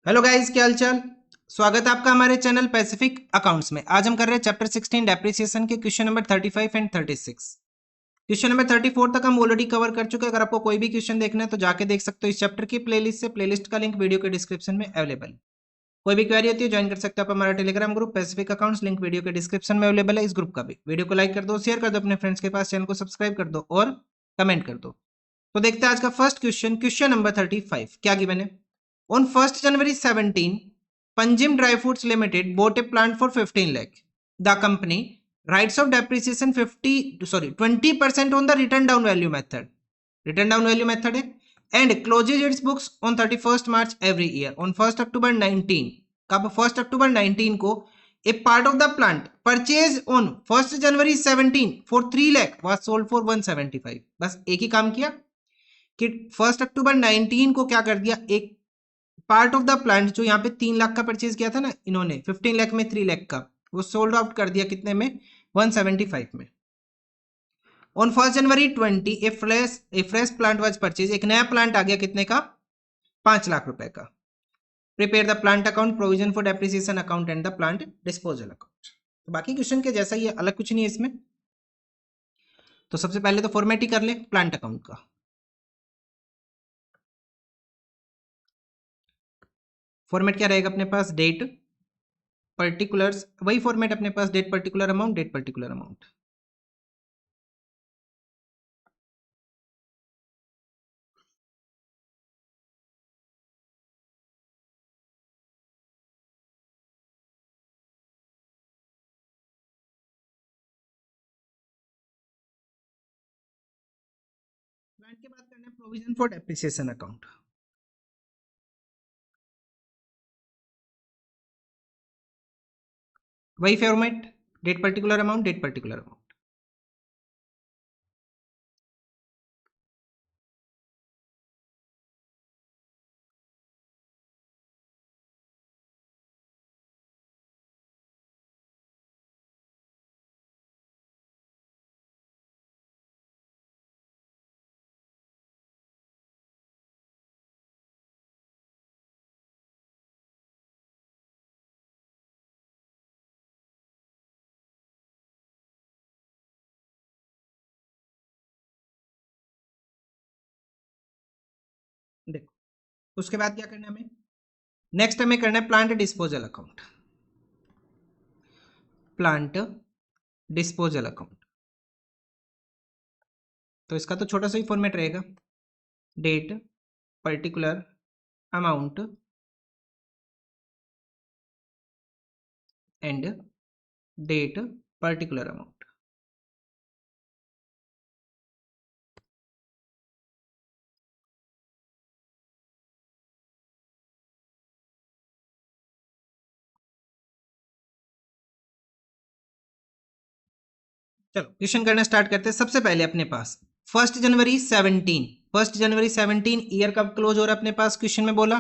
Hello guys, क्या हालचाल। स्वागत है आपका हमारे चैनल पैसिफिक अकाउंट्स में। आज हम कर रहे हैं चैप्टर 16 डेप्रिसिएशन के question number 35 and 36। Question number 34 तक हम ऑलरेडी कवर कर चुके हैं। अगर आपको कोई भी क्वेश्चन देखना है तो जाके देख सकते हो इस चैप्टर की प्लेलिस्ट से। प्लेलिस्ट का लिंक वीडियो के डिस्क्रिप्शन में अवेलेबल है। कोई भी क्वेरी होती है ज्वाइन कर सकते हो आप हमारा Telegram group Pacific accounts, link video के डिस्क्रिप्शन में अवेलेबल है। इस ग्रुप का भी वीडियो को लाइक कर दो, शेयर कर दो अपने फ्रेंड्स के पास, चैनल को सब्सक्राइब कर दो और कमेंट कर दो। तो देखते हैं आज का फर्स्ट क्वेश्चन। क्वेश्चन नंबर 35 क्या गिवन है। On 1st January 17, Panjim Dry Foods Limited bought a plant for 15 lakh. The company writes off depreciation 20% on the written down value method. Written down value method है and closes its books on 31st March every year. On 1st October 19, कब 1st October 19 को a part of the plant purchased on 1st January 17 for 3 lakh was sold for 175. बस एक ही काम किया कि 1st October 19 को क्या कर दिया, एक पार्ट ऑफ द प्लांट जो यहाँ पे 3 लाख का परचेज किया था ना इन्होंने 15 लाख में 3 लाख का, वो सोल्ड आउट कर दिया कितने में, 175 में। On 1st January 20 A fresh plant was purchase, एक नया प्लांट आ गया कितने का, 5 लाख रुपए का। Prepare the plant account, provision for depreciation account and the plant disposal account. तो बाकी क्वेश्चन के जैसा ही है, अलग कुछ नहीं है इसमें। तो सबसे पहले तो फॉर्मेट ही कर ले प्लांट अकाउंट का। फॉर्मेट क्या रहेगा अपने पास, डेट पर्टिकुलर्स, वही फॉर्मेट अपने पास, date particular amount, date particular amount. Plant के बाद करना है प्रोविजन फॉर डेप्रिसिएशन अकाउंट। वही format, date particular amount, date particular amount. देखो उसके बाद क्या करना है हमें, नेक्स्ट हमें करना है plant disposal account. Plant disposal account, तो इसका तो छोटा सा ही फॉर्मेट रहेगा, date particular amount and date particular amount. चलो क्वेश्चन करना स्टार्ट करते हैं। सबसे पहले अपने पास 1st January 17, 1st January 17 year कब क्लोज हो रहा है अपने पास, क्वेश्चन में बोला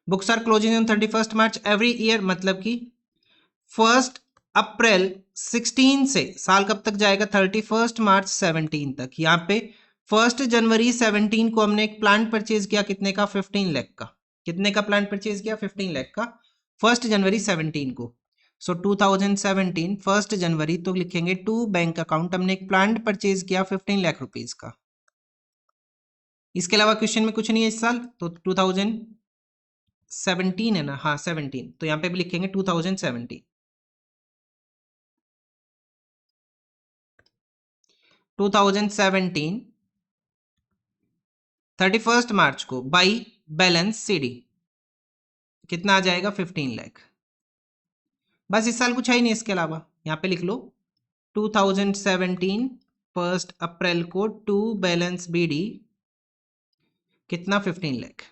books are closing on 31st March every year, मतलब कि 1st अप्रैल 16 से साल कब तक जाएगा, 31st March 17 तक। यहाँ पे 1st January 17 को हमने एक प्लांट परचेज किया कितने का, 15 लाख का। कितने का प्लांट परचेज किया, 15 लाख का 1st January 17 को। सो 2017 1st जनवरी तो लिखेंगे टू बैंक अकाउंट, हमने एक प्लांट परचेज किया 15 लाख रुपीज का। इसके अलावा क्वेश्चन में कुछ नहीं है इस साल, तो 2017 है ना, हाँ 17, तो यहाँ पे भी लिखेंगे 2017। 2017 31st मार्च को बाई बैलेंस सीडी कितना आ जाएगा, 15 लाख। बस इस साल कुछ है ही नहीं इसके अलावा, यहाँ पे लिख लो 2017 1st अप्रैल को टू बैलेंस बीडी कितना, 15 लाख।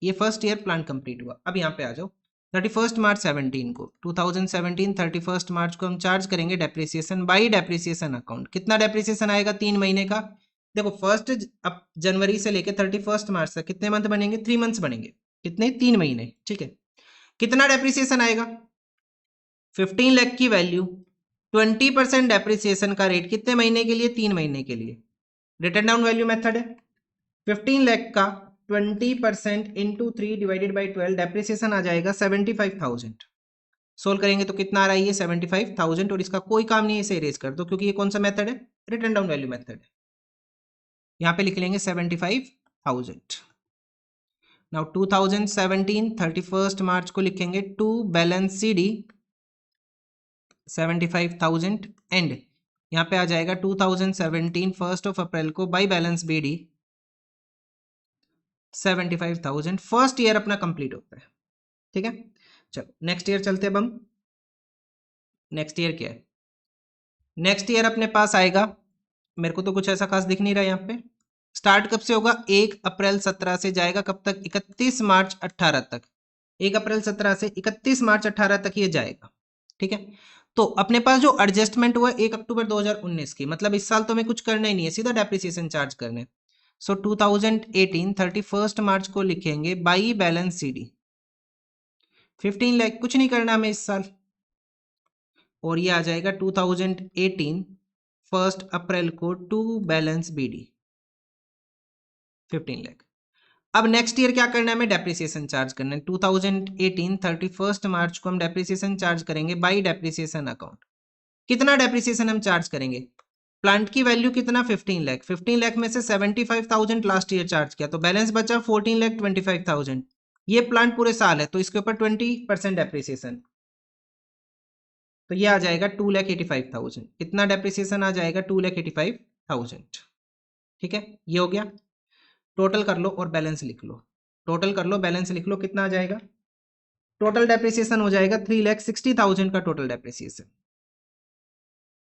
ये फर्स्ट ईयर प्लान कंप्लीट हुआ। अब यहाँ पे आ जाओ 31st March 17 को, 2017 31st मार्च को हम चार्ज करेंगे डेप्रिसिएशन बाई डेप्रिसिएशन अकाउंट। कितना डेप्रिसिएशन आएगा, 3 महीने का। देखो 1st जनवरी से लेकर 31st मार्च तक कितने मंथ बनेंगे, 3 मंथ्स बनेंगे। कितने, 3 महीने, ठीक है। कितना डेप्रिसिएशन आएगा, 15 लाख की वैल्यू 20% डेप्रिसिएशन का रेट कितने महीने के लिए, 3 महीने के लिए। रिटर्न डाउन वैल्यू मेथड है, 15 लाख का 20% इंटू 3 डिवाइडेड बाई 12, डेप्रिसिएशन आ जाएगा 75,000। सोल्व करेंगे तो कितना आ रहा है ये 75,000, और इसका कोई काम नहीं है, इसे इरेज कर दो क्योंकि ये कौन सा मेथड है, रिटर्न डाउन वैल्यू मेथड है। यहाँ पे लिख लेंगे 75,000। नाउ 2017 31 मार्च को लिखेंगे टू बैलेंस CD 75,000 एंड यहाँ पे आ जाएगा 2017 1 अप्रैल को by balance BD 75,000। First year अपना कंप्लीट होता है। ठीक है, चलो नेक्स्ट ईयर चलते हैं। अब हम नेक्स्ट ईयर क्या है, नेक्स्ट ईयर अपने पास आएगा, मेरे को तो कुछ ऐसा खास दिख नहीं रहा यहाँ पे। स्टार्ट कब से होगा, 1 अप्रैल 17 से जाएगा कब तक, 31 मार्च 18 तक। 1 अप्रैल 17 से 31 मार्च 18 तक ये जाएगा। ठीक है, तो अपने पास जो एडजस्टमेंट हुआ 1 अक्टूबर 2019 की, मतलब इस साल तो हमें कुछ करना ही नहीं है, सीधा डेप्रिसिएशन चार्ज करना है। सो 2018 31 मार्च को लिखेंगे बाई बैलेंस CD 15 लाख, कुछ नहीं करना हमें इस साल, और ये आ जाएगा 2018 1 अप्रैल को टू बैलेंस BD 15 लाख। अब नेक्स्ट ईयर क्या करना है, हमें डेप्रिसिएशन चार्ज करना है। 2018 31 मार्च को हम डेप्रिसिएशन चार्ज करेंगे बाई डेप्रिसिएशन अकाउंट। कितना डेप्रिसिएशन हम चार्ज करेंगे, प्लांट की वैल्यू कितना 15 लाख, 15 लाख में से 75,000 लास्ट ईयर चार्ज किया तो बैलेंस बचा 14,25,000। ये प्लांट पूरे साल है तो इसके ऊपर 20% डेप्रिसिएशन, तो ये आ जाएगा 2,85,000। कितना डेप्रिसिएशन आ जाएगा, 2,85,000। ठीक है, ये हो गया। टोटल कर लो और बैलेंस लिख लो, टोटल कर लो बैलेंस लिख लो, कितना आ जाएगा, टोटल डेप्रिसिएशन हो जाएगा 3,60,000 का टोटल डेप्रिसिएशन।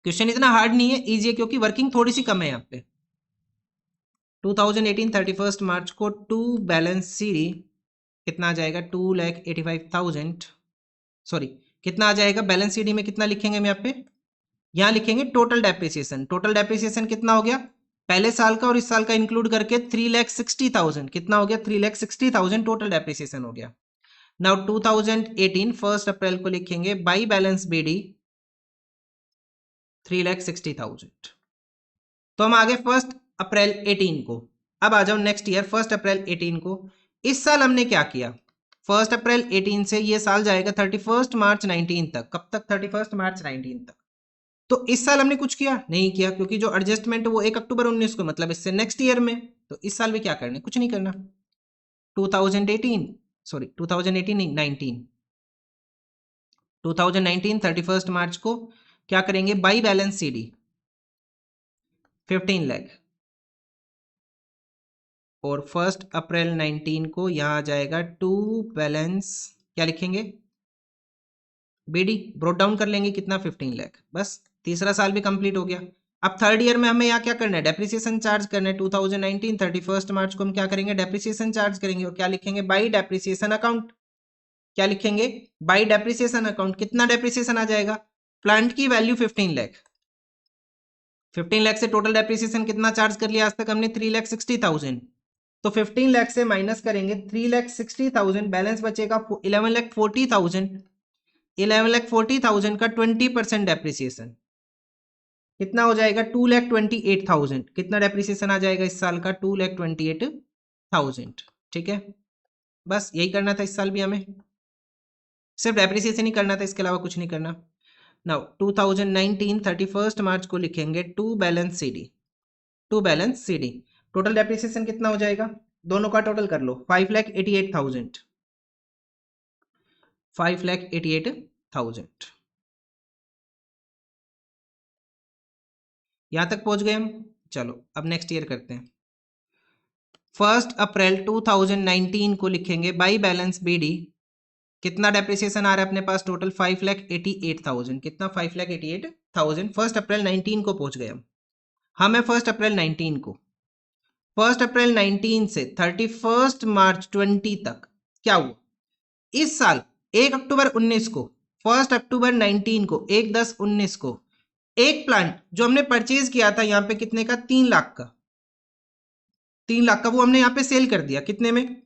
क्वेश्चन इतना हार्ड नहीं है, इजी है, क्योंकि वर्किंग थोड़ी सी कम है यहाँ पे। 2018 31 मार्च को टू बैलेंस CD कितना आ जाएगा, 2,85,000। सॉरी, कितना आ जाएगा बैलेंस CD में, कितना लिखेंगे हम यहाँ पे, यहाँ लिखेंगे टोटल डेप्रिसिएशन। टोटल डेप्रिसिएशन कितना हो गया, पहले साल का और इस साल का इंक्लूड करके 3,60,000। कितना हो गया, 3,60,000 टोटल डेप्रिसिएशन हो गया। नाउ 2018 1 अप्रैल को लिखेंगे बाई बैलेंस BD 3,60,000। तो हम आगे 1 अप्रैल 18 को। अब आ जाओ नेक्स्ट ईयर 1 अप्रैल 18 को। इस साल हमने क्या किया, 1 अप्रैल 18 से ये साल जाएगा 31 मार्च 19 तक। कब तक, 31 मार्च 19 तक। तो इस साल हमने कुछ किया नहीं किया, क्योंकि जो एडजस्टमेंट है वो 1 अक्टूबर 19 को, मतलब इससे नेक्स्ट ईयर में। तो इस साल भी क्या करना है, कुछ नहीं करना। 2018 सॉरी 2018 नहीं 19 2019 31 मार्च को क्या करेंगे, बाई बैलेंस CD 15 लाख, और 1 अप्रैल 19 को यहां आ जाएगा टू बैलेंस, क्या लिखेंगे, BD ब्रोट डाउन कर लेंगे, कितना 15 लाख। बस तीसरा साल भी कंप्लीट हो गया। अब थर्ड ईयर में हमें यहाँ क्या करना है, डेप्रिसिएशन चार्ज करना है। 2019 31 मार्च को हम क्या करेंगे, डेप्रिसिएशन चार्ज करेंगे, और क्या लिखेंगे, बाई डेप्रिसिएशन अकाउंट। क्या लिखेंगे, बाई डेप्रिसिएशन अकाउंट। कितना डेप्रिसिएशन आ जाएगा, प्लांट की वैल्यू 15 लाख, 15 लाख से टोटल डेप्रिसिएशन कितना चार्ज कर लिया आज तक हमने, 3,60,000। तो 15 लाख से माइनस करेंगे 3,60,000, बैलेंस बचेगा 11,40,000। 11,40,000 का 20% डेप्रिसिएशन कितना हो जाएगा, 2,28,000। कितना डेप्रिसिएशन आ जाएगा इस साल का, 2,28,000। ठीक है, बस यही करना था इस साल भी हमें, सिर्फ डेप्रिसिएशन ही करना था, इसके अलावा कुछ नहीं करना। नाउ 2019 31 मार्च को लिखेंगे to balance CD, to balance CD। Total depreciation कितना हो जाएगा, दोनों का टोटल कर लो, 5,88,000, 5,88,000। यहां तक पहुंच गए हम। चलो अब नेक्स्ट ईयर करते हैं। 1 अप्रैल 2019 को लिखेंगे बाई बैलेंस BD कितना डेप्रिसिएशन आ रहा है अपने पास, टोटल 5,88,000। कितना, 5,88,000। 1 अप्रैल 19 को पहुंच गए हम है 1 अप्रैल 19 को। 1 अप्रैल 19 से 31 मार्च 20 तक क्या हुआ, इस साल 1 अक्टूबर 19 को, 1 अक्टूबर 19 को, 1/10/19 को एक प्लांट जो हमने परचेज किया था यहाँ पे कितने का, 3 लाख का, 3 लाख का, वो हमने यहाँ पे सेल कर दिया कितने में,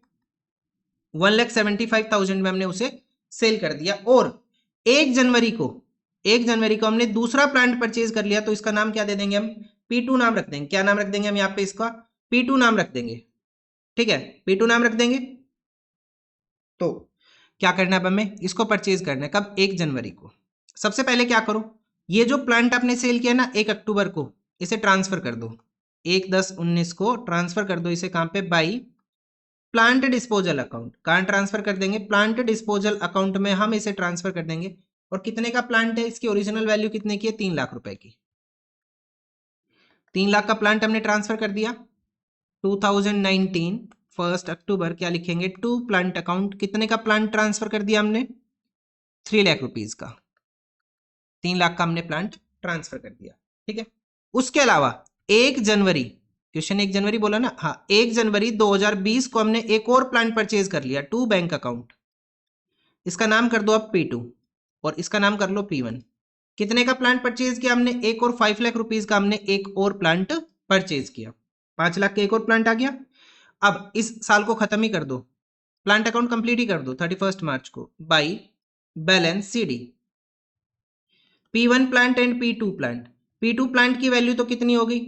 1,75,000 में हमने उसे सेल कर दिया। और 1 जनवरी को, 1 जनवरी को हमने दूसरा प्लांट परचेज कर लिया, तो इसका नाम क्या दे देंगे हम, P2 नाम रख देंगे। क्या नाम रख देंगे हम यहाँ पे, इसका P2 नाम रख देंगे। ठीक है, P2 नाम रख देंगे। तो क्या करना है अब हमें, इसको परचेज करना है कब, 1 जनवरी को। सबसे पहले क्या करो, ये जो प्लांट आपने सेल किया ना 1 अक्टूबर को, इसे ट्रांसफर कर दो, 1/10/19 को ट्रांसफर कर दो इसे कहां पे, बाई प्लांट डिस्पोजल अकाउंट। कहां ट्रांसफर कर देंगे, प्लांट डिस्पोजल अकाउंट में हम इसे ट्रांसफर कर देंगे। और कितने का प्लांट है, इसकी ओरिजिनल वैल्यू कितने की है, 3 लाख रुपए की। 3 लाख का प्लांट हमने ट्रांसफर कर दिया। 2019 1 अक्टूबर क्या लिखेंगे, टू प्लांट अकाउंट। कितने का प्लांट ट्रांसफर कर दिया हमने, 3 लाख रुपीज का। 3 लाख का हमने प्लांट ट्रांसफर कर दिया, ठीक है। उसके अलावा 1 जनवरी, क्वेश्चन 1 जनवरी बोला ना, हाँ 1 जनवरी 2020 को हमने एक और प्लांट परचेज कर लिया, टू बैंक अकाउंट। इसका नाम कर दो अब P2 और इसका नाम कर लो P1। कितने का प्लांट परचेज किया हमने, एक और 5 लाख रुपीज का हमने एक और प्लांट परचेज किया। 5 लाख का एक और प्लांट आ गया। अब इस साल को खत्म ही कर दो, प्लांट अकाउंट कंप्लीट ही कर दो 31 मार्च को, by balance CD। P1 plant and P2 plant. P2 plant की वैल्यू तो कितनी हो गई,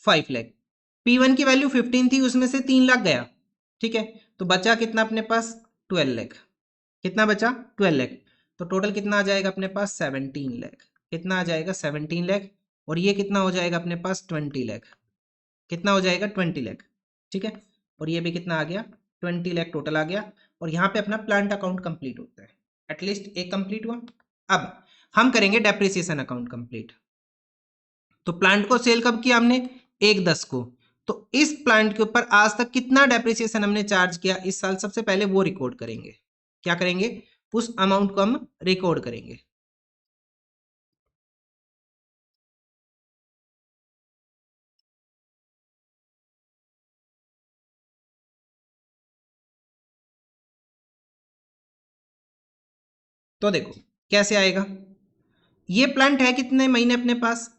5 लाख। P1 की वैल्यू 15 थी, उसमें से 3 लाख गया, ठीक है। तो बचा कितना अपने पास, 12 लाख। कितना बचा, 12 लाख। तो टोटल कितना आ जाएगा अपने पास, 17 लाख। कितना आ जाएगा, 17 लाख। और ये कितना हो जाएगा अपने पास, 20 लाख। कितना हो जाएगा, 20 लाख, ठीक है। और ये भी कितना आ गया, 20 लाख टोटल आ गया। और यहाँ पे अपना प्लांट अकाउंट कंप्लीट होता है, एटलीस्ट एक कंप्लीट हुआ। अब हम करेंगे डेप्रिसिएशन अकाउंट कंप्लीट। तो प्लांट को सेल कब किया हमने, 1/10 को। तो इस प्लांट के ऊपर आज तक कितना डेप्रिसिएशन हमने चार्ज किया इस साल, सबसे पहले वो रिकॉर्ड करेंगे। क्या करेंगे, उस अमाउंट को हम रिकॉर्ड करेंगे। तो देखो कैसे आएगा, ये प्लांट है कितने महीने अपने पास,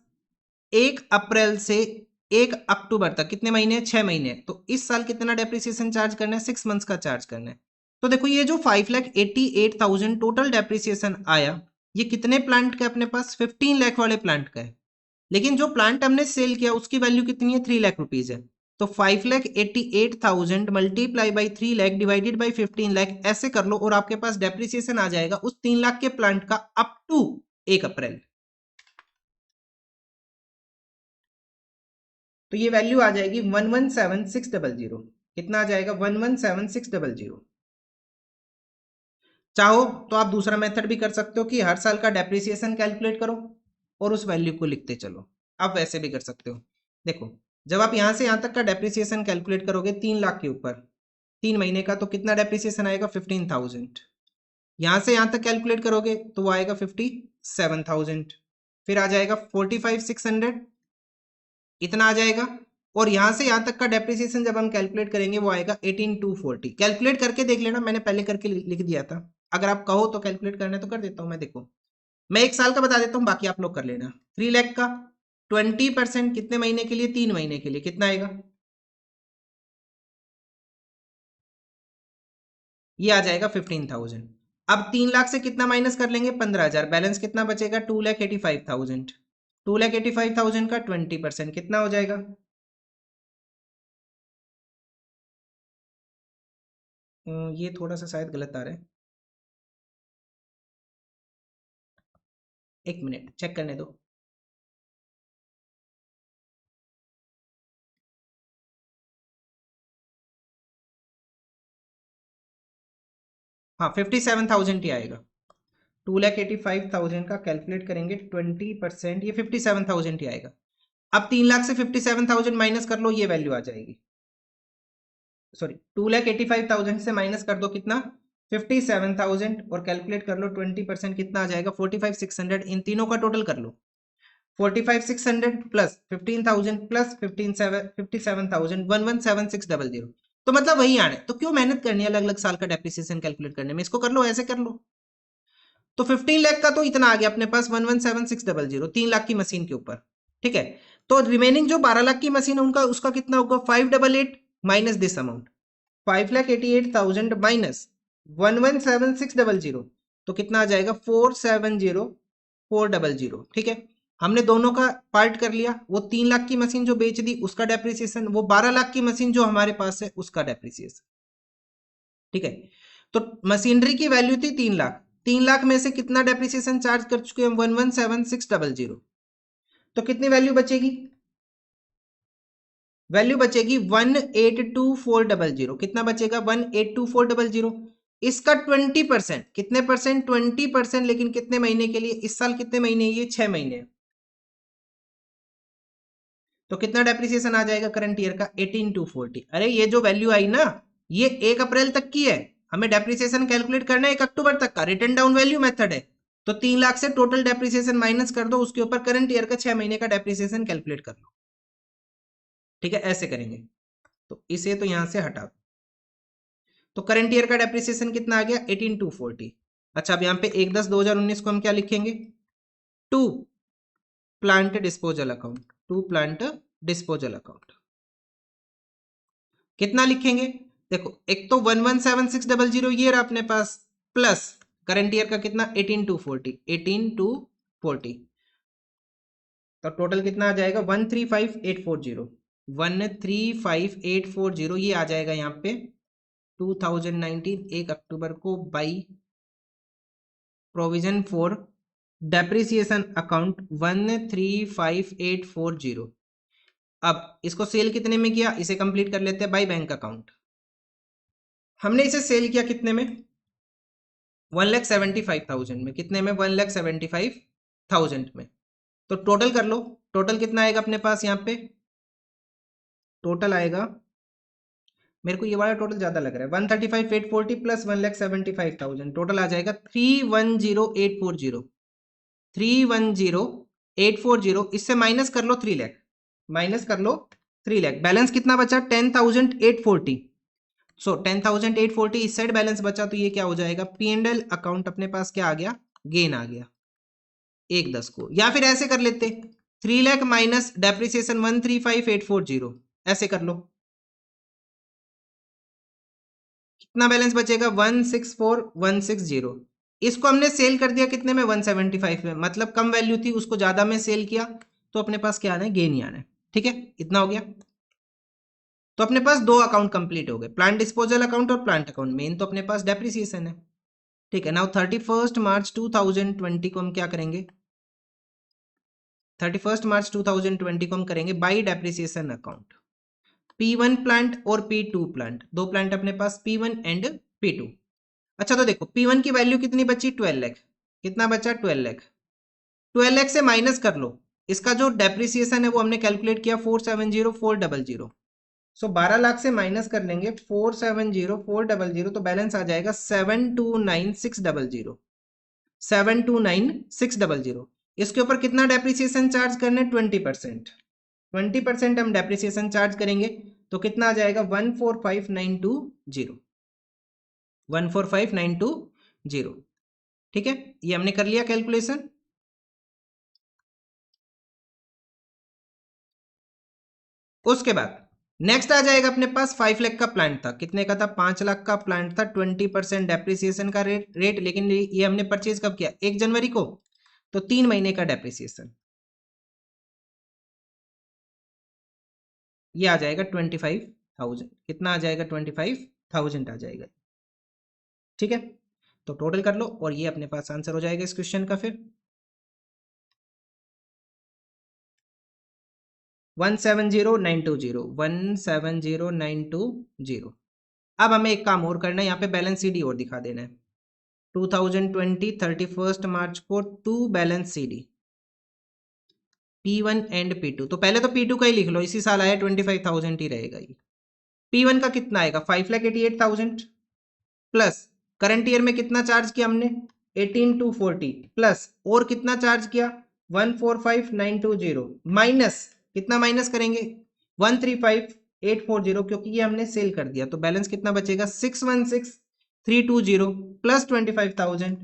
1 अप्रैल से 1 अक्टूबर तक, कितने महीने, 6 महीने। तो इस साल कितना डेप्रिसिएशन चार्ज करना है, 6 मंथ्स का चार्ज करना है। तो देखो ये जो 5,88,000 टोटल डेप्रिसिएशन आया, ये कितने प्लांट का अपने पास, 15 लाख वाले प्लांट का है। लेकिन जो प्लांट हमने सेल किया उसकी वैल्यू कितनी है, 3 लाख रुपीज है। तो 5,88,000 multiply by 3 lakh divided by 15 lakh ऐसे कर लो, और आपके पास डेप्रिसिएशन आ जाएगा उस 3 लाख के प्लांट का अप टू 1 अप्रैल। तो ये वैल्यू आ जाएगी 117,600। कितना आ जाएगा, 117,600। चाहो तो आप दूसरा मेथड भी कर सकते हो कि हर साल का डेप्रिसिएशन कैलकुलेट करो और उस वैल्यू को लिखते चलो। आप वैसे भी कर सकते हो। देखो जब आप यहां से यहां तक का डेप्रिसिएशन कैलकुलेट करोगे 3 लाख के ऊपर 3 महीने का, तो कितना डेप्रिसिएशन आएगा, 15,000। यहां से यहां तक कैलकुलेट करोगे तो वो आएगा 57,000। फिर आ जाएगा 45,600, इतना आ जाएगा। और यहां से यहां तक का डेप्रिसिएशन जब हम कैलकुलेट करेंगे वो आएगा 18,240। कैलकुलेट करके देख लेना, मैंने पहले करके लिख दिया था। अगर आप कहो तो कैलकुलेट करना है तो कर देता हूं मैं। देखो मैं 1 साल का बता देता हूं, बाकी आप लोग कर लेना। 3 लाख का 20% कितने महीने के लिए, 3 महीने के लिए, कितना आएगा, ये आ जाएगा 15,000। अब 3 लाख से कितना माइनस कर लेंगे, 15,000। बैलेंस कितना बचेगा, 2,85,000। 2,85,000 का 20% कितना हो जाएगा, ये थोड़ा सा शायद गलत आ रहा है, 1 मिनट चेक करने दो। हाँ 57,000 ही आएगा। 2,85,000 का कैलकुलेट करेंगे 20%, ये 57,000 ही आएगा। अब 3 लाख से 57,000 माइनस कर लो, ये वैल्यू आ जाएगी। सॉरी 2,85,000 से माइनस कर दो कितना, 57,000, और कैलकुलेट कर लो 20% कितना आ जाएगा, 45,600। इन तीनों का टोटल कर लो, 45,600 प्लस 15,000 प्लस 57,000, 117,600। तो मतलब वही आना है। तो क्यों मेहनत करनी है अलग अलग साल का डेप्रिसिएशन कैलकुलेट करने में, इसको कर लो, ऐसे कर लो। तो 15 लाख का तो इतना आ गया अपने पास 117,600, 3 लाख की मशीन के ऊपर, ठीक है। तो रिमेनिंग जो 12 लाख की मशीन है उनका, उसका कितना होगा, 588 माइनस दिस अमाउंट, 5,88,000 माइनस 117,600, तो कितना आ जाएगा, 470,400, ठीक है। हमने दोनों का पार्ट कर लिया। वो 3 लाख की मशीन जो बेच दी उसका डेप्रिसिएशन, वो 12 लाख की मशीन जो हमारे पास है उसका डेप्रिसिएशन। ठीक है, तो मशीनरी की वैल्यू थी 3 लाख, 3 लाख में से कितना डेप्रिसिएशन चार्ज कर चुके हैं? 117600। तो कितनी वैल्यू बचेगी? वैल्यू बचेगी 182400। कितना बचेगा? 182400। इसका 20%, कितने परसेंट? 20%। लेकिन कितने महीने के लिए? इस साल कितने महीने? ये 6 महीने। तो कितना डेप्रिसिएशन आ जाएगा करंट ईयर का? 18240। अरे ये जो वैल्यू आई ना, ये 1 अप्रैल तक की है। हमें डेप्रिसिएशन कैलकुलेट करना है 1 अक्टूबर तक का। रिटर्न डाउन वैल्यू मेथड है। तो 3 लाख से टोटल डेप्रिसिएशन माइनस कर दो, उसके ऊपर करंट ईयर का 6 महीने का डेप्रिसिएशन कैलकुलेट कर लो। ठीक है, ऐसे करेंगे। तो इसे तो यहां से हटा दो। तो करंट ईयर का डेप्रिसिएशन कितना आ गया? 18240। अच्छा, अब यहाँ पे 1/10/2019 को हम क्या लिखेंगे? To plant disposal account, to plant disposal account. कितना लिखेंगे? देखो, एक तो 117600 ये रहा अपने पास, प्लस करंट ईयर का कितना? 18240, 18240। तो टोटल कितना आ जाएगा? 135840, 135840 ये आ जाएगा यहाँ पे 2019 1 अक्टूबर को by provision for depreciation account 135840। अब इसको सेल कितने में किया? इसे कंप्लीट कर लेते हैं बाई बैंक अकाउंट। हमने इसे सेल किया कितने में? 1,75,000 में। कितने में? 1,75,000 में। तो टोटल कर लो, टोटल कितना आएगा अपने पास यहाँ पे? टोटल आएगा, मेरे को ये वाला टोटल ज्यादा लग रहा है, 135,840 प्लस 1,75,000, टोटल आ जाएगा 310,840। 310,840। इससे माइनस कर लो 3 लाख, माइनस कर लो 3 लाख। बैलेंस कितना बचा? 10,840। सो 10,840 इस साइड बैलेंस बचा, तो ये क्या हो जाएगा? पी एंड एल अकाउंट अपने पास क्या आ गया? गेन आ गया 1/10 को। या फिर ऐसे कर लेते, 3 लाख माइनस डेप्रिसिएशन 135,840, ऐसे कर लो। कितना बैलेंस बचेगा? 164,160। इसको हमने सेल कर दिया कितने में? 175 में। मतलब कम वैल्यू थी, उसको ज्यादा में सेल किया, तो अपने पास क्या आना है? गेन ही आना है। ठीक है, इतना हो गया। तो अपने पास 2 अकाउंट कंप्लीट हो गए, प्लांट डिस्पोजल अकाउंट और प्लांट अकाउंट। मेन तो अपने पास डेप्रिसिएशन है। ठीक है, नाउ 31 मार्च 2020 को हम क्या करेंगे? 31 मार्च 2020 को हम करेंगे by depreciation account. P1 plant और P2 प्लांट, दो प्लांट अपने पास, P1 एंड P2। अच्छा, तो देखो P1 की वैल्यू कितनी बची? 12 लाख। कितना बचा? 12 लाख। 12 लाख से माइनस कर लो, इसका जो डेप्रिसिएशन है वो हमने कैलकुलेट किया 470,400। सो 12 लाख से माइनस कर लेंगे 470,400, तो बैलेंस आ जाएगा 729,600। 729,600। इसके ऊपर कितना डेप्रिसिएशन चार्ज करना है? 20%। 20% हम डेप्रिसिएशन चार्ज करेंगे, तो कितना आ जाएगा? 145,920। 145,920। ठीक है, ये हमने कर लिया कैलकुलेशन। उसके बाद नेक्स्ट आ जाएगा अपने पास 5 लाख का प्लांट था। कितने का था? 5 लाख का प्लांट था। 20% डेप्रिसिएशन का रेट, लेकिन ये हमने परचेज कब किया? 1 जनवरी को। तो 3 महीने का डेप्रिसिएशन, ये आ जाएगा 25,000। कितना आ जाएगा? 25,000 आ जाएगा। ठीक है, तो टोटल कर लो और ये अपने पास आंसर हो जाएगा इस क्वेश्चन का। फिर 170,920, 170,920। अब हमें एक काम और करना है, यहाँ पे बैलेंस सीडी और दिखा देना है। 2020 31 मार्च को to balance CD, P1 and P2। तो पहले तो P2 का ही लिख लो, इसी साल आया 25,000 ही रहेगा ये। P1 का कितना आएगा? 5,88,000 प्लस करंट ईयर में कितना चार्ज किया हमने? 18,240 प्लस और कितना चार्ज किया? 145,920 माइनस, कितना माइनस करेंगे? 135,840, क्योंकि ये हमने सेल कर दिया। तो बैलेंस कितना बचेगा? 616,320 प्लस 25,000,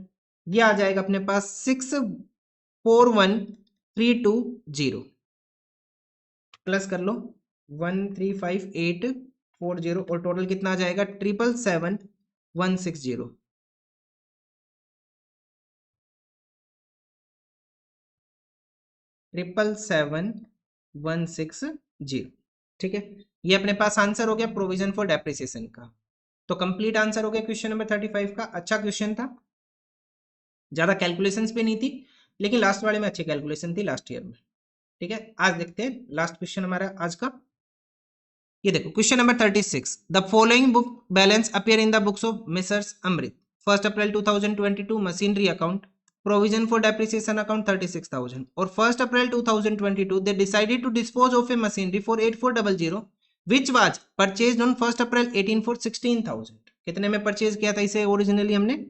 ये आ जाएगा अपने पास 641,320। प्लस कर लो 135,840 और टोटल कितना आ जाएगा? 777,160। 777,160। ठीक है, ये अपने पास आंसर हो गया प्रोविजन फॉर डेप्रिसिएशन का। तो कंप्लीट आंसर हो गया क्वेश्चन नंबर 35 का। अच्छा क्वेश्चन था, ज्यादा कैलकुलेशंस भी नहीं थी, लेकिन लास्ट वाले में अच्छी कैलकुलेशन थी लास्ट ईयर में। ठीक है, आज देखते हैं लास्ट क्वेश्चन हमारा आज का। ये देखो question number 36, the following book balance appear in the books of Mrs Amrit 1 April 2022 machinery account, provision for depreciation account 36,000, और 1 April 2022 they decided to dispose of a machinery for 8400 which was purchased on 1 April 18 for 16,000। कितने में purchase किया था इसे originally हमने?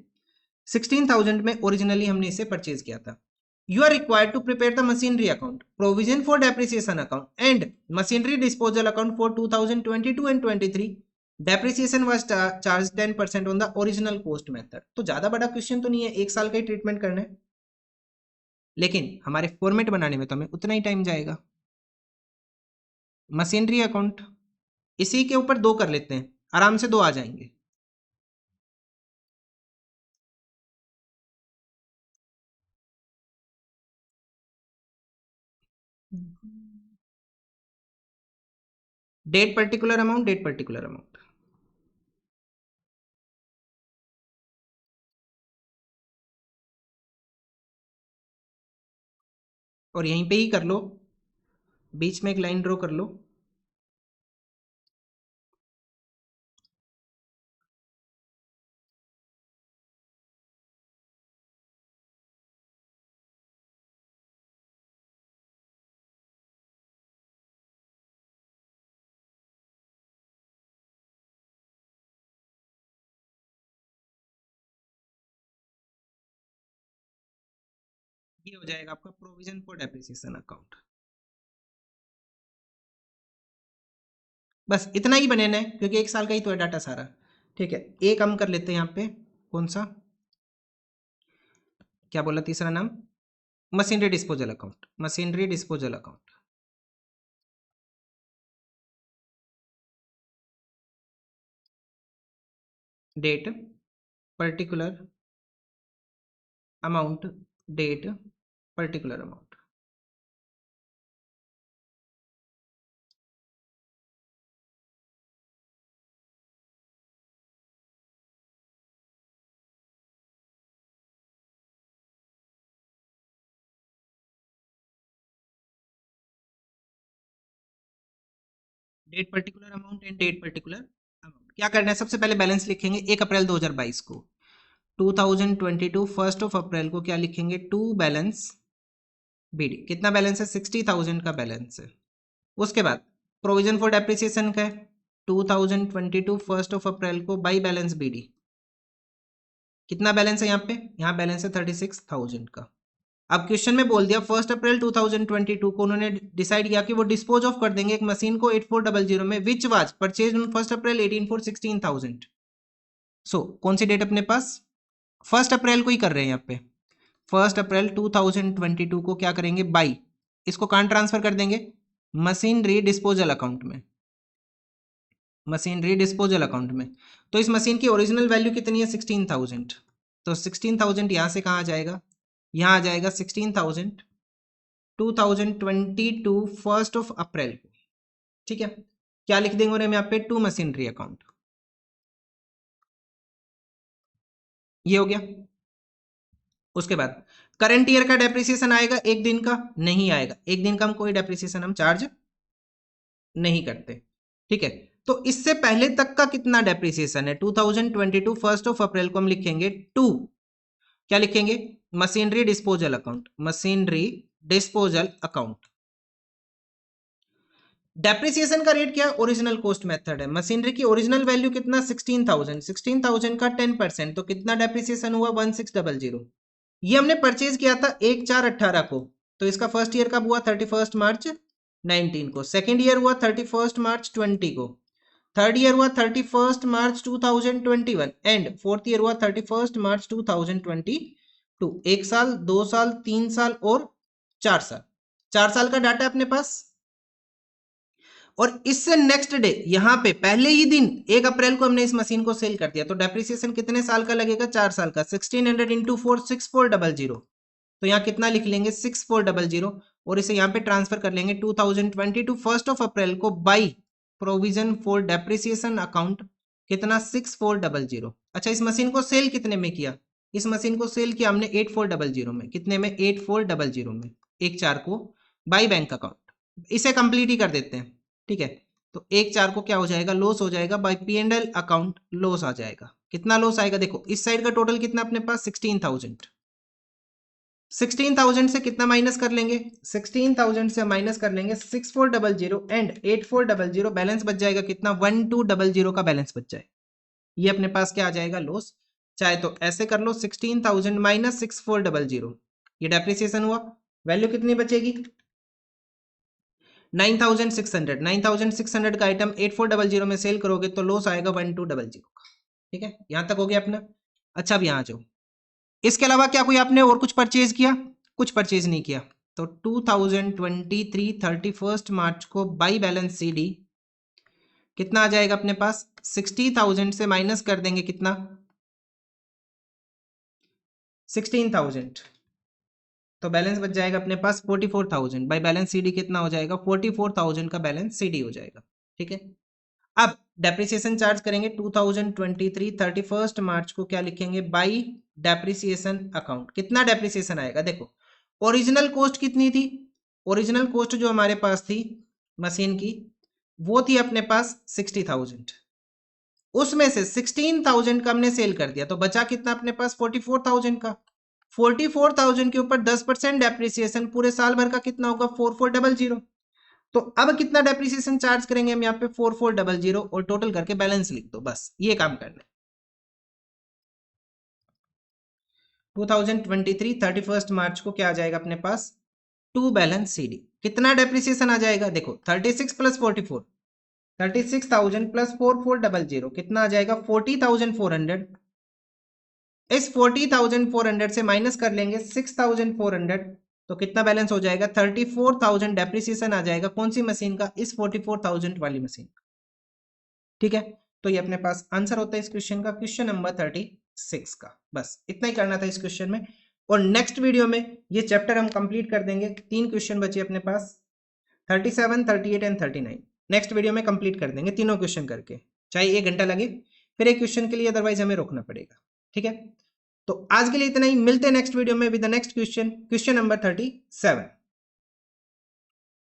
16,000 में originally हमने इसे परचेज किया था। You are required to prepare the machinery account, provision for depreciation account and machinery disposal account for 2022 and 23. Depreciation was charged 10% on the original cost method। तो ज्यादा बड़ा क्वेश्चन तो नहीं है, एक साल का ही ट्रीटमेंट करना है, लेकिन हमारे फॉर्मेट बनाने में तो हमें उतना ही टाइम जाएगा। मशीनरी अकाउंट इसी के ऊपर 2 कर लेते हैं, आराम से 2 आ जाएंगे। Date particular amount, date particular amount, और यहीं पे ही कर लो, बीच में एक लाइन ड्रॉ कर लो। ये हो जाएगा आपका प्रोविजन फॉर डेप्रिसिएशन अकाउंट। बस इतना ही बनेना है, क्योंकि एक साल का ही तो है डाटा सारा। ठीक है, एक हम कर लेते हैं यहाँ पे, कौन सा, क्या बोला तीसरा नाम? Machinery disposal account, machinery disposal account. Date particular amount, date particular amount. Date particular amount and date particular amount क्या करना है? सबसे पहले बैलेंस लिखेंगे 1 अप्रैल 2022 को, 2022 फर्स्ट ऑफ अप्रैल को क्या लिखेंगे? To balance BD. कितना बैलेंस है? 60,000 का बैलेंस है। उसके बाद प्रोविजन फॉर डेप्रिसिएशन का है 2022 फर्स्ट ऑफ अप्रैल को बाई बैलेंस बीडी। कितना बैलेंस है यहाँ पे? यहाँ बैलेंस है 36,000 का। अब क्वेश्चन में बोल दिया 1 अप्रैल 2022 को उन्होंने डिसाइड किया कि वो डिस्पोज ऑफ कर देंगे एक मशीन को 8400 में, which was purchase on 1 April 18 for 16,000। सो कौन सी डेट अपने पास? 1 अप्रैल को ही कर रहे हैं यहाँ पे। 1 अप्रैल 2022 को क्या करेंगे? बाई, इसको कहां ट्रांसफर कर देंगे? मशीनरी डिस्पोजल अकाउंट में, मशीनरी डिस्पोजल अकाउंट में। तो इस मशीन की ओरिजिनल वैल्यू कितनी है? 16,000। तो 16,000 यहां से कहां आ जाएगा? यहां आ जाएगा 16,000 2022 फर्स्ट ऑफ अप्रैल को। ठीक है, क्या लिख देंगे हम यहाँ पे? To machinery account. ये हो गया। उसके बाद करंट ईयर का डेप्रिसिएशन आएगा एक दिन का? नहीं आएगा, एक दिन का हम कोई डेप्रिसिएशन हम चार्ज नहीं करते। ठीक है, तो इससे पहले तक का कितना डेप्रिसिएशन है? 2022 फर्स्ट ऑफ अप्रैल को हम लिखेंगे टू, क्या लिखेंगे? Machinery disposal account, machinery disposal account. Depreciation का रेट क्या है? ओरिजिनल कॉस्ट मेथड है। मशीनरी की ओरिजिनल वैल्यू कितना? 16,000, 16,000 का 10%, तो कितना डेप्रिसिएशन हुआ? 1600। ये हमने परचेज किया था 1/4/18 को, तो इसका फर्स्ट ईयर कब हुआ? 31 मार्च 19 को। सेकेंड ईयर हुआ 31 मार्च 20 को। थर्ड ईयर हुआ 31 मार्च 2021 एंड फोर्थ ईयर हुआ 31 मार्च 2022। 1 साल, 2 साल, 3 साल और 4 साल। 4 साल का डाटा अपने पास। और इससे नेक्स्ट डे यहां पे पहले ही दिन 1 अप्रैल को हमने इस मशीन को सेल कर दिया, तो डेप्रिसिएशन कितने साल का लगेगा? 4 साल का। 1600 इंटू 4 6400। तो यहाँ कितना लिख लेंगे? 6400। और इसे यहाँ पे ट्रांसफर कर लेंगे 2022 1 अप्रैल को by provision for depreciation account कितना 6400। अच्छा, इस मशीन को सेल कितने में किया? इस मशीन को सेल किया हमने 8400 में। कितने में? 8400 में, 1/4 को बाई बैंक अकाउंट। इसे कंप्लीट ही कर देते हैं, ठीक है। तो 1/4 को क्या हो जाएगा? लॉस हो जाएगा, बाई P&L अकाउंट लॉस आ जाएगा। कितना लॉस आएगा? देखो इस साइड का टोटल कितना अपने पास 16,000। 16,000 से कितना माइनस कर लेंगे? 16,000 से माइनस कर लेंगे 6400 एंड 8400, बैलेंस बच जाएगा कितना? 1200 का बैलेंस बच जाए। ये अपने पास क्या आ जाएगा? लॉस। चाहे तो ऐसे कर लो 16,000 माइनस 6400, ये डेप्रिसिएशन हुआ। वैल्यू कितनी बचेगी? 9,600। 9,600 का आइटम 8400 में सेल करोगे तो लॉस आएगा 1200 का। ठीक है, यहां तक हो गया अपना। अच्छा, अब यहां आ जाओ। इसके अलावा क्या कोई आपने और कुछ परचेज किया? कुछ परचेज नहीं किया। तो 2023 31 मार्च को बाई बैलेंस CD कितना आ जाएगा अपने पास? 60,000 से माइनस कर देंगे कितना? 16,000, तो बैलेंस बच जाएगा अपने पास 44,000। बाई बैलेंस CD कितना हो जाएगा? 44,000 का बैलेंस CD हो जाएगा। ठीक है, अब डेप्रिसिएशन चार्ज करेंगे 2023 31 मार्च को। क्या लिखेंगे? By depreciation account. कितना डेप्रिसिएशन आएगा? देखो ओरिजिनल कॉस्ट कितनी थी? ओरिजिनल कॉस्ट जो हमारे पास थी मशीन की वो थी अपने पास 60,000। उसमें से 16,000 का हमने सेल कर दिया, तो बचा कितना अपने पास? 44,000 का। 44,000 के ऊपर 10% डेप्रिसिएशन पूरे साल भर का कितना होगा? 4400। तो अब कितना डेप्रिसिएशन चार्ज करेंगे हम यहाँ पे? 4400, और टोटल करके बैलेंस लिख दो, बस ये काम करना है। 2023 31 मार्च को क्या आ जाएगा अपने पास? टू बैलेंस CD कितना डेप्रिसिएशन आ जाएगा? देखो 36 प्लस 44, 36,000 प्लस 4400 कितना आ जाएगा? 40,400। इस 40,400 से माइनस कर लेंगे 6,400, तो कितना बैलेंस हो जाएगा? 34,000 डेप्रिसिएशन आ जाएगा। कौन सी मशीन का? इस 44,000 वाली मशीन। ठीक है, तो ये अपने पास आंसर होता है इस क्वेश्चन का, क्वेश्चन नंबर 36 का। बस इतना ही करना था इस क्वेश्चन में। और नेक्स्ट वीडियो में ये चैप्टर हम कंप्लीट कर देंगे। 3 क्वेश्चन बचे अपने पास, 37 38 एंड 39। नेक्स्ट वीडियो में कंप्लीट कर देंगे तीनों क्वेश्चन करके, चाहे 1 घंटा लगे फिर एक क्वेश्चन के लिए, अदरवाइज हमें रोकना पड़ेगा। ठीक है, तो आज के लिए इतना ही। मिलते हैं नेक्स्ट वीडियो में with the next question, question number 37।